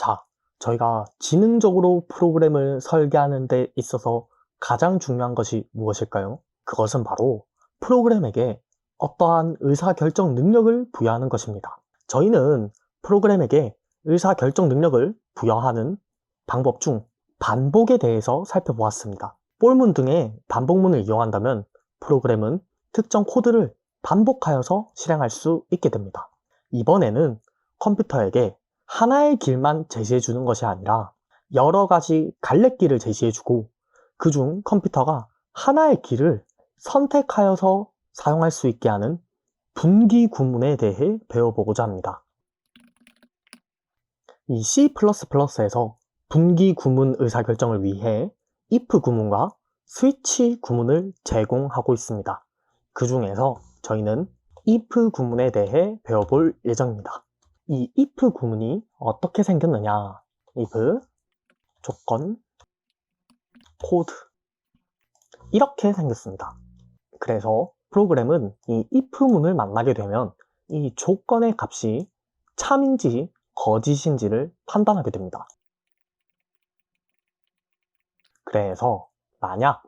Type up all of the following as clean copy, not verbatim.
자, 저희가 지능적으로 프로그램을 설계하는 데 있어서 가장 중요한 것이 무엇일까요? 그것은 바로 프로그램에게 어떠한 의사결정 능력을 부여하는 것입니다. 저희는 프로그램에게 의사결정 능력을 부여하는 방법 중 반복에 대해서 살펴보았습니다. 볼문 등의 반복문을 이용한다면 프로그램은 특정 코드를 반복하여서 실행할 수 있게 됩니다. 이번에는 컴퓨터에게 하나의 길만 제시해 주는 것이 아니라 여러 가지 갈래길을 제시해 주고 그중 컴퓨터가 하나의 길을 선택하여서 사용할 수 있게 하는 분기 구문에 대해 배워보고자 합니다. 이 C++에서 분기 구문 의사결정을 위해 if 구문과 스위치 구문을 제공하고 있습니다. 그 중에서 저희는 if 구문에 대해 배워볼 예정입니다. 이 if 구문이 어떻게 생겼느냐? if 조건 코드 이렇게 생겼습니다. 그래서 프로그램은 이 if 문을 만나게 되면 이 조건의 값이 참인지 거짓인지를 판단하게 됩니다. 그래서 만약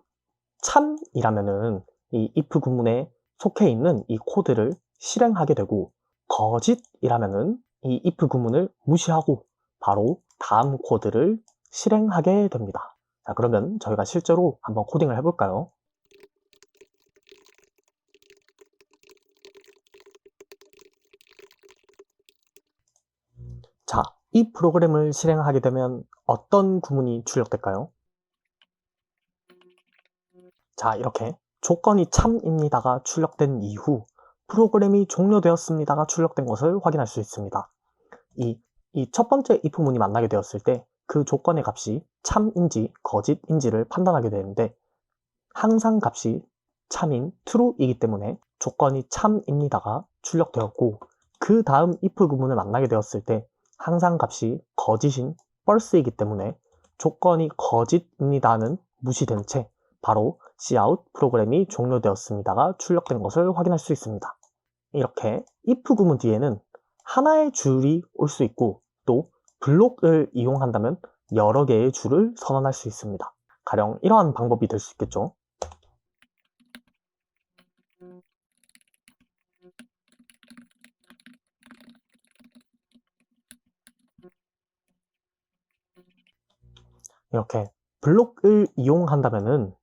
참이라면은 이 if 구문에 속해 있는 이 코드를 실행하게 되고 거짓이라면은 이 if 구문을 무시하고 바로 다음 코드를 실행하게 됩니다. 자, 그러면 저희가 실제로 한번 코딩을 해볼까요? 자, 이 프로그램을 실행하게 되면 어떤 구문이 출력될까요? 자, 이렇게 조건이 참입니다가 출력된 이후 프로그램이 종료되었습니다가 출력된 것을 확인할 수 있습니다. 이 첫 번째 if 문이 만나게 되었을 때 그 조건의 값이 참인지 거짓인지를 판단하게 되는데 항상 값이 참인 true이기 때문에 조건이 참입니다가 출력되었고 그 다음 if 구문을 만나게 되었을 때 항상 값이 거짓인 false이기 때문에 조건이 거짓입니다는 무시된 채 바로 cout 프로그램이 종료되었습니다가 출력된 것을 확인할 수 있습니다. 이렇게 if 구문 뒤에는 하나의 줄이 올 수 있고 또 블록을 이용한다면 여러 개의 줄을 선언할 수 있습니다. 가령 이러한 방법이 될 수 있겠죠. 이렇게 블록을 이용한다면은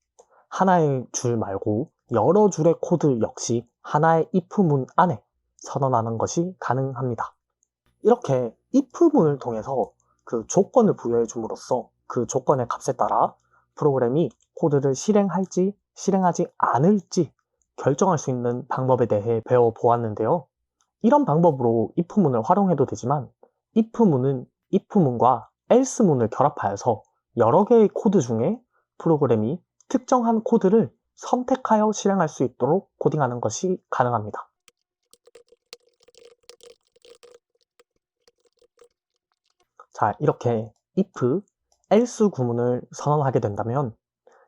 하나의 줄 말고 여러 줄의 코드 역시 하나의 if 문 안에 선언하는 것이 가능합니다. 이렇게 if 문을 통해서 그 조건을 부여해 줌으로써 그 조건의 값에 따라 프로그램이 코드를 실행할지 실행하지 않을지 결정할 수 있는 방법에 대해 배워보았는데요. 이런 방법으로 if 문을 활용해도 되지만 if 문은 if 문과 else 문을 결합하여서 여러 개의 코드 중에 프로그램이 특정한 코드를 선택하여 실행할 수 있도록 코딩하는 것이 가능합니다. 자, 이렇게 if, else 구문을 선언하게 된다면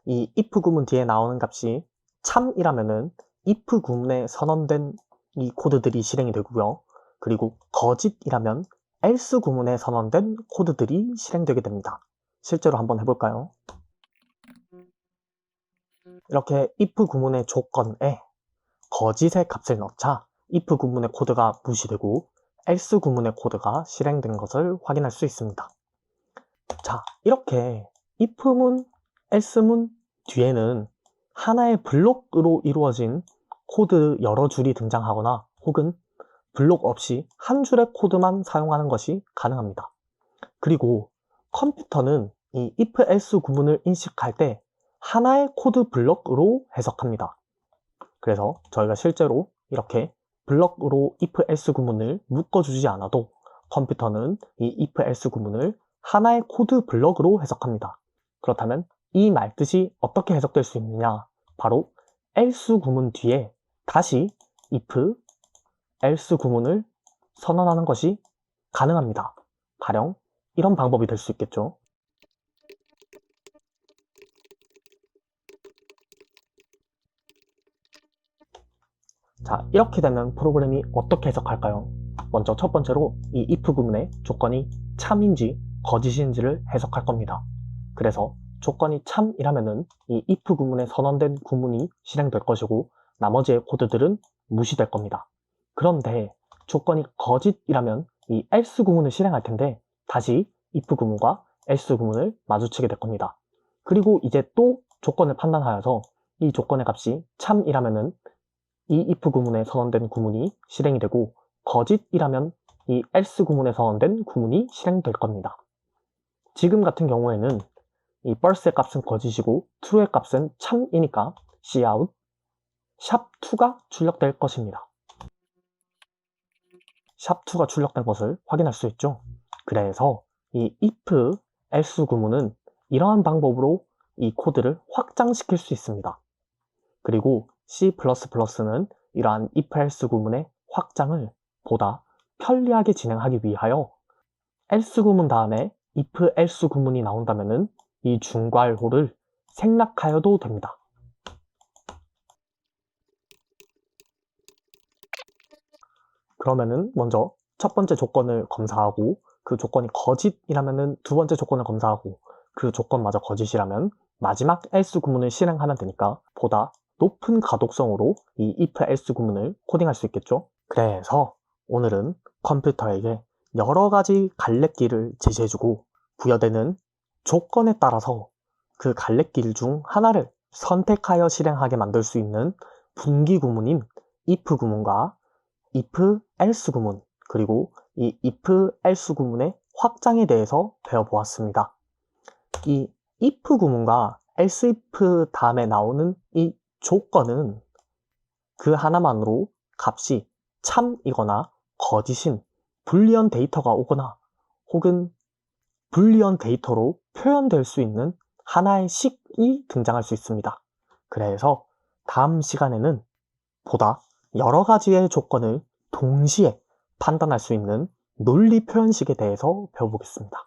이 if 구문 뒤에 나오는 값이 참이라면은 if 구문에 선언된 이 코드들이 실행이 되고요. 그리고 거짓이라면 else 구문에 선언된 코드들이 실행되게 됩니다. 실제로 한번 해볼까요? 이렇게 if 구문의 조건에 거짓의 값을 넣자 if 구문의 코드가 무시되고 else 구문의 코드가 실행된 것을 확인할 수 있습니다. 자, 이렇게 if 문, else 문 뒤에는 하나의 블록으로 이루어진 코드 여러 줄이 등장하거나 혹은 블록 없이 한 줄의 코드만 사용하는 것이 가능합니다. 그리고 컴퓨터는 이 if, else 구문을 인식할 때 하나의 코드 블록으로 해석합니다. 그래서 저희가 실제로 이렇게 블록으로 if, else 구문을 묶어주지 않아도 컴퓨터는 이 if, else 구문을 하나의 코드 블록으로 해석합니다. 그렇다면 이 말뜻이 어떻게 해석될 수 있느냐? 바로 else 구문 뒤에 다시 if, else 구문을 선언하는 것이 가능합니다. 가령 이런 방법이 될 수 있겠죠. 자, 이렇게 되면 프로그램이 어떻게 해석할까요? 먼저 첫 번째로 이 if 구문의 조건이 참인지 거짓인지를 해석할 겁니다. 그래서 조건이 참이라면은 이 if 구문에 선언된 구문이 실행될 것이고 나머지의 코드들은 무시될 겁니다. 그런데 조건이 거짓이라면 이 else 구문을 실행할 텐데 다시 if 구문과 else 구문을 마주치게 될 겁니다. 그리고 이제 또 조건을 판단하여서 이 조건의 값이 참이라면은 이 if 구문에 선언된 구문이 실행이 되고 거짓이라면 이 else 구문에 선언된 구문이 실행될 겁니다. 지금 같은 경우에는 이 false의 값은 거짓이고 true의 값은 참이니까 cout 샵2가 출력될 것입니다. 샵2가 출력된 것을 확인할 수 있죠. 그래서 이 if, else 구문은 이러한 방법으로 이 코드를 확장시킬 수 있습니다. 그리고 C++는 이러한 if, else 구문의 확장을 보다 편리하게 진행하기 위하여 else 구문 다음에 if, else 구문이 나온다면 이 중괄호를 생략하여도 됩니다. 그러면은 먼저 첫 번째 조건을 검사하고 그 조건이 거짓이라면은 두 번째 조건을 검사하고 그 조건마저 거짓이라면 마지막 else 구문을 실행하면 되니까 보다 높은 가독성으로 이 if, else 구문을 코딩할 수 있겠죠. 그래서 오늘은 컴퓨터에게 여러 가지 갈래길을 제시해주고 부여되는 조건에 따라서 그 갈래길 중 하나를 선택하여 실행하게 만들 수 있는 분기 구문인 if 구문과 if, else 구문, 그리고 이 if, else 구문의 확장에 대해서 배워보았습니다. 이 if 구문과 else if 다음에 나오는 이 조건은 그 하나만으로 값이 참이거나 거짓인 불리언 데이터가 오거나 혹은 불리언 데이터로 표현될 수 있는 하나의 식이 등장할 수 있습니다. 그래서 다음 시간에는 보다 여러 가지의 조건을 동시에 판단할 수 있는 논리 표현식에 대해서 배워보겠습니다.